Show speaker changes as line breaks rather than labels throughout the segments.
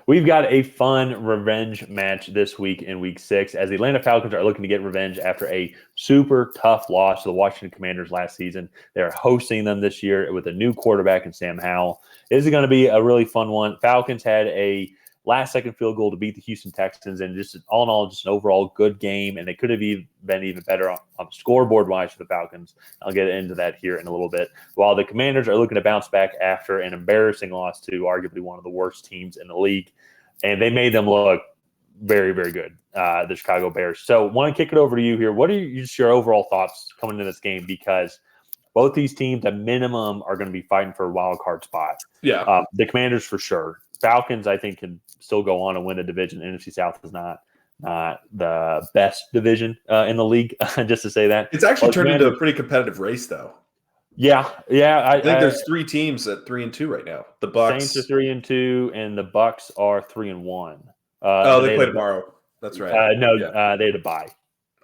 We've got a fun revenge match this week in Week 6 as the Atlanta Falcons are looking to get revenge after a super tough loss to the Washington Commanders last season. They're hosting them this year with a new quarterback in Sam Howell. This is going to be a really fun one. Falcons had a last-second field goal to beat the Houston Texans, and just all in all, just an overall good game, and they could have been even better on the scoreboard-wise for the Falcons. I'll get into that here in a little bit. While the Commanders are looking to bounce back after an embarrassing loss to arguably one of the worst teams in the league, and they made them look very, very good, the Chicago Bears. So want to kick it over to you here. What are just your overall thoughts coming into this game? Because both these teams, at minimum, are going to be fighting for a wild card spot.
Yeah.
The Commanders for sure. Falcons, I think, can still go on and win a division. NFC South is not the best division in the league, just to say that.
It's actually turned into a pretty competitive race, though.
Yeah.
I think there's 3 teams at 3-2 right now. The Bucs.
Saints are 3-2, and the Bucs are 3-1.
They play tomorrow. That's right.
They had a bye.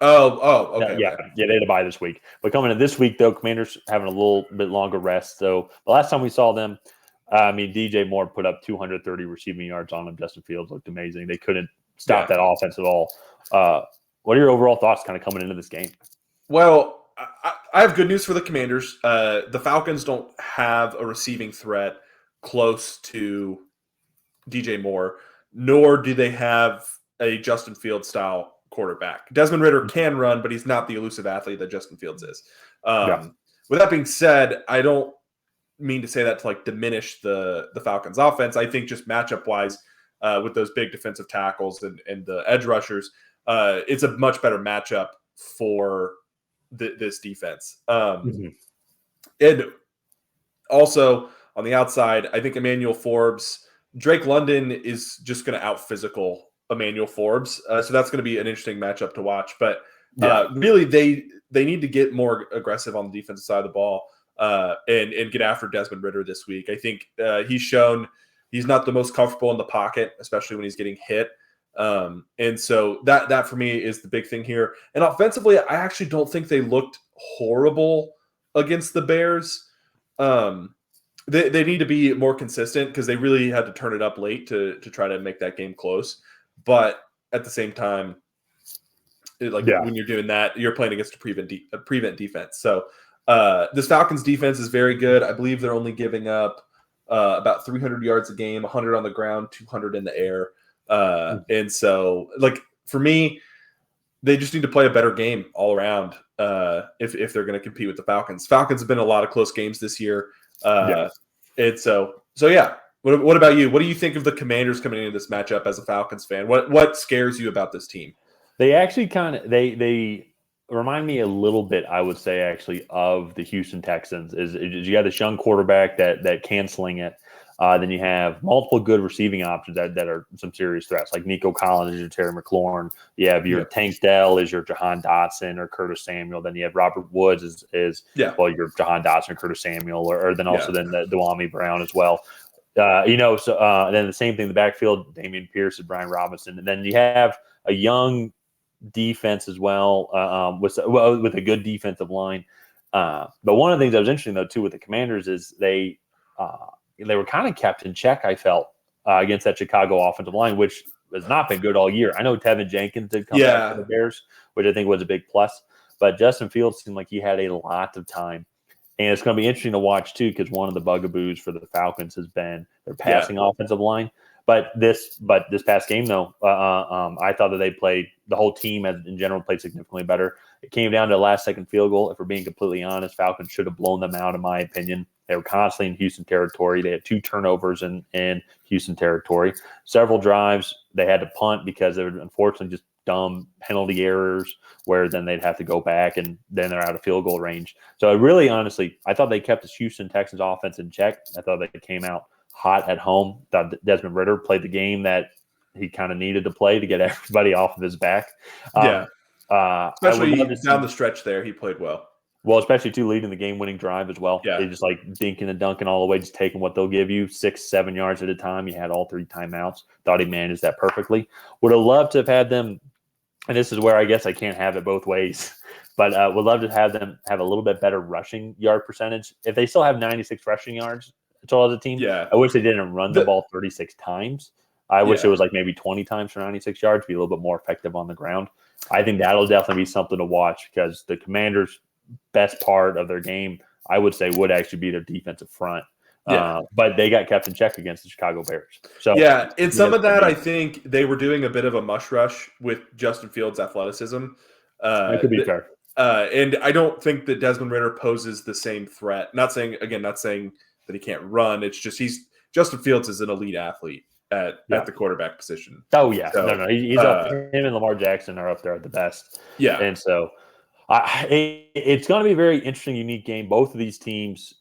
Okay.
Yeah, they had a bye this week. But coming in this week, though, Commanders having a little bit longer rest. So the last time we saw them, DJ Moore put up 230 receiving yards on him. Justin Fields looked amazing. They couldn't stop that offense at all. What are your overall thoughts kind of coming into this game?
Well, I have good news for the Commanders. The Falcons don't have a receiving threat close to DJ Moore, nor do they have a Justin Fields style quarterback. Desmond Ridder can run, but he's not the elusive athlete that Justin Fields is. With that being said, I don't mean to say that to diminish the Falcons offense. I think just matchup wise, with those big defensive tackles and the edge rushers, it's a much better matchup for this defense. And also on the outside, I think Emmanuel Forbes, Drake London is just going to out physical Emmanuel Forbes. So that's going to be an interesting matchup to watch. But really, they need to get more aggressive on the defensive side of the ball. And get after Desmond Ridder this week. I think he's shown he's not the most comfortable in the pocket, especially when he's getting hit. And so that for me is the big thing here. And offensively, I actually don't think they looked horrible against the Bears. They need to be more consistent because they really had to turn it up late to try to make that game close. But at the same time, when you're doing that, you're playing against a prevent defense. So this Falcons defense is very good. I believe they're only giving up about 300 yards a game, 100 on the ground, 200 in the air. And so, for me, they just need to play a better game all around if they're going to compete with the Falcons. Falcons have been a lot of close games this year. And so yeah. What about you? What do you think of the Commanders coming into this matchup as a Falcons fan? What scares you about this team?
They actually they remind me a little bit, I would say, actually, of the Houston Texans. Is you got this young quarterback that can sling it. Then you have multiple good receiving options that are some serious threats, like Nico Collins is your Terry McLaurin. You have your Tank Dell is your Jahan Dotson or Curtis Samuel. Then you have Robert Woods is your Jahan Dotson or Curtis Samuel, or then also then the Dwami Brown as well. Then the same thing, the backfield, Damian Pierce and Brian Robinson. And then you have a young defense as well, with a good defensive line. But one of the things that was interesting, though, too, with the Commanders is they were kind of kept in check, I felt, against that Chicago offensive line, which has not been good all year. I know Tevin Jenkins did come back to the Bears, which I think was a big plus. But Justin Fields seemed like he had a lot of time. And it's going to be interesting to watch, too, because one of the bugaboos for the Falcons has been their passing offensive line. But this past game, though, I thought that the whole team in general played significantly better. It came down to a last-second field goal. If we're being completely honest, Falcons should have blown them out, in my opinion. They were constantly in Houston territory. They had 2 turnovers in Houston territory. Several drives, they had to punt because they were unfortunately just dumb penalty errors where then they'd have to go back and then they're out of field goal range. So really, honestly, I thought they kept the Houston Texans offense in check. I thought they came out hot at home. Thought Desmond Ridder played the game that he kind of needed to play to get everybody off of his back.
Especially down the stretch there, he played well.
Well, especially too leading the game-winning drive as well.
Yeah.
They just dinking and dunking all the way, just taking what they'll give you, 6-7 yards at a time. You had all 3 timeouts. Thought he managed that perfectly. Would have loved to have had them, and this is where I guess I can't have it both ways, but would love to have them have a little bit better rushing yard percentage. If they still have 96 rushing yards total as a team, I wish they didn't run the ball 36 times. I wish it was like maybe 20 times for 96 yards, be a little bit more effective on the ground. I think that'll definitely be something to watch because the Commanders' best part of their game, I would say, would actually be their defensive front. But they got kept in check against the Chicago Bears. So
in some of that, I think they were doing a bit of a mush rush with Justin Fields' athleticism.
That could be fair.
And I don't think that Desmond Ridder poses the same threat. Not saying that he can't run. It's just Justin Fields is an elite athlete at the quarterback position.
Oh yeah, so, no, he's up. Him and Lamar Jackson are up there at the best.
Yeah,
and so it's going to be a very interesting, unique game. Both of these teams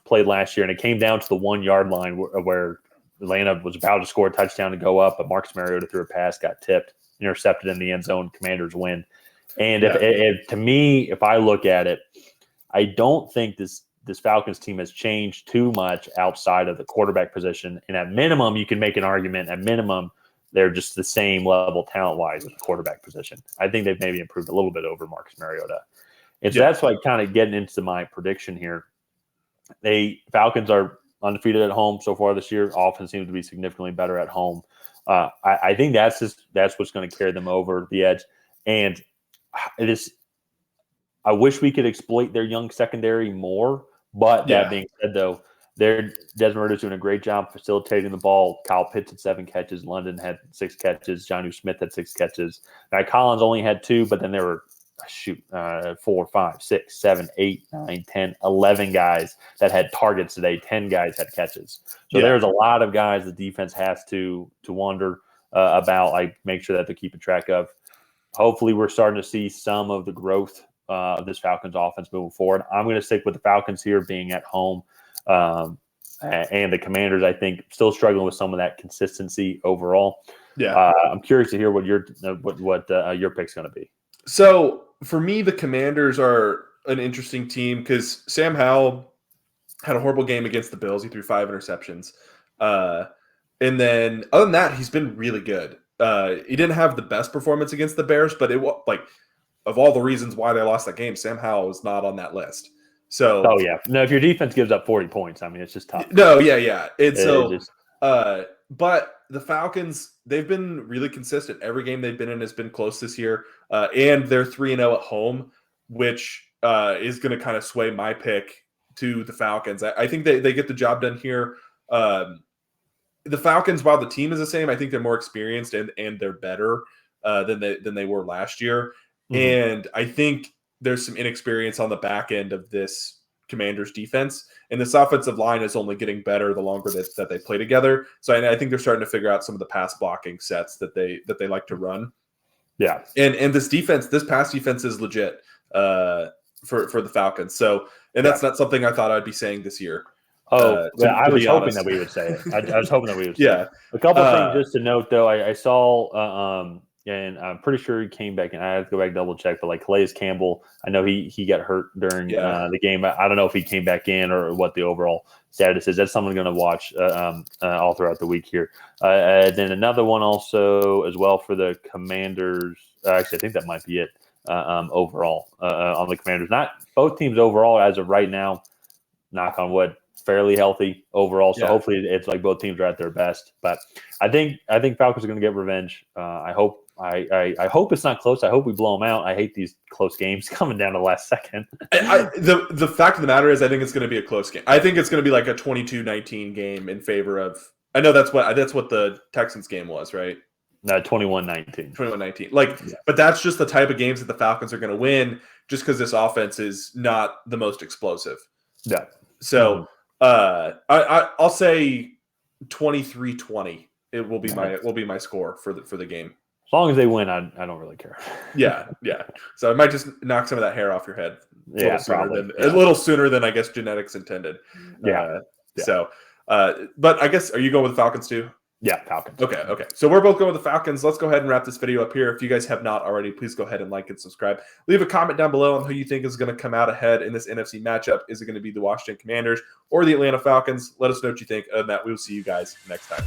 played last year, and it came down to the 1 yard line where Atlanta was about to score a touchdown to go up, but Marcus Mariota threw a pass, got tipped, intercepted in the end zone. Commanders win. And to me, if I look at it, I don't think this Falcons team has changed too much outside of the quarterback position. And at minimum, you can make an argument. At minimum, they're just the same level talent-wise at the quarterback position. I think they've maybe improved a little bit over Marcus Mariota. And so that's like kind of getting into my prediction here. Falcons are undefeated at home so far this year. Offense seems to be significantly better at home. I think that's what's going to carry them over the edge. And I wish we could exploit their young secondary more. But that being said, though, Desmond Ridder's doing a great job facilitating the ball. Kyle Pitts had 7 catches. London had 6 catches. Jonnu Smith had 6 catches. Now, Collins only had 2, but then there were 4, 5, 6, 7, 8, 9, 10, 11 guys that had targets today. 10 guys had catches. So there's a lot of guys the defense has to wonder about, like make sure that they're keeping track of. Hopefully, we're starting to see some of the growth of this Falcons offense moving forward. I'm going to stick with the Falcons here being at home. And the Commanders, I think, still struggling with some of that consistency overall. I'm curious to hear what your pick's going to be.
So for me, the Commanders are an interesting team because Sam Howell had a horrible game against the Bills. He threw 5 interceptions. And then other than that, he's been really good. He didn't have the best performance against the Bears, but it was like of all the reasons why they lost that game, Sam Howell was not on that list. So,
no, if your defense gives up 40 points, I mean, it's just tough.
But the Falcons, they've been really consistent. Every game they've been in has been close this year, and they're 3-0 at home, which is going to kind of sway my pick to the Falcons. I think they get the job done here. The Falcons, while the team is the same, I think they're more experienced and they're better than they were last year. Mm-hmm. And I think there's some inexperience on the back end of this Commanders defense, and this offensive line is only getting better the longer that they play together. So I think they're starting to figure out some of the pass blocking sets that they like to run. Yeah, and this pass defense is legit for the Falcons. So, and that's not something I thought I'd be saying this year.
I was hoping that we would say it. I was hoping that we would say it. A couple of things just to note, though. I saw, and I'm pretty sure he came back, and I have to go back and double check, but like Calais Campbell, I know he got hurt during the game. I don't know if he came back in or what the overall status is. That's something I'm going to watch all throughout the week here. Then another one also as well for the Commanders. Actually, I think that might be it overall on the Commanders. Not both teams overall as of right now, knock on wood, fairly healthy overall. So hopefully it's like both teams are at their best. But I think Falcons are going to get revenge. I hope it's not close. I hope we blow them out. I hate these close games coming down to the last second.
The fact of the matter is I think it's going to be a close game. I think it's going to be like a 22-19 game in favor of – I know that's what the Texans game was, right?
No, 21-19.
21-19. But that's just the type of games that the Falcons are going to win just because this offense is not the most explosive.
Yeah.
So I'll say 23-20. It will be my score for the game.
As long as they win, I don't really care.
Yeah. So I might just knock some of that hair off your head. A little sooner than I guess genetics intended. So, but I guess, are you going with the Falcons too?
Yeah, Falcons.
Okay. So we're both going with the Falcons. Let's go ahead and wrap this video up here. If you guys have not already, please go ahead and like and subscribe. Leave a comment down below on who you think is going to come out ahead in this NFC matchup. Is it going to be the Washington Commanders or the Atlanta Falcons? Let us know what you think. Other than that, we will see you guys next time.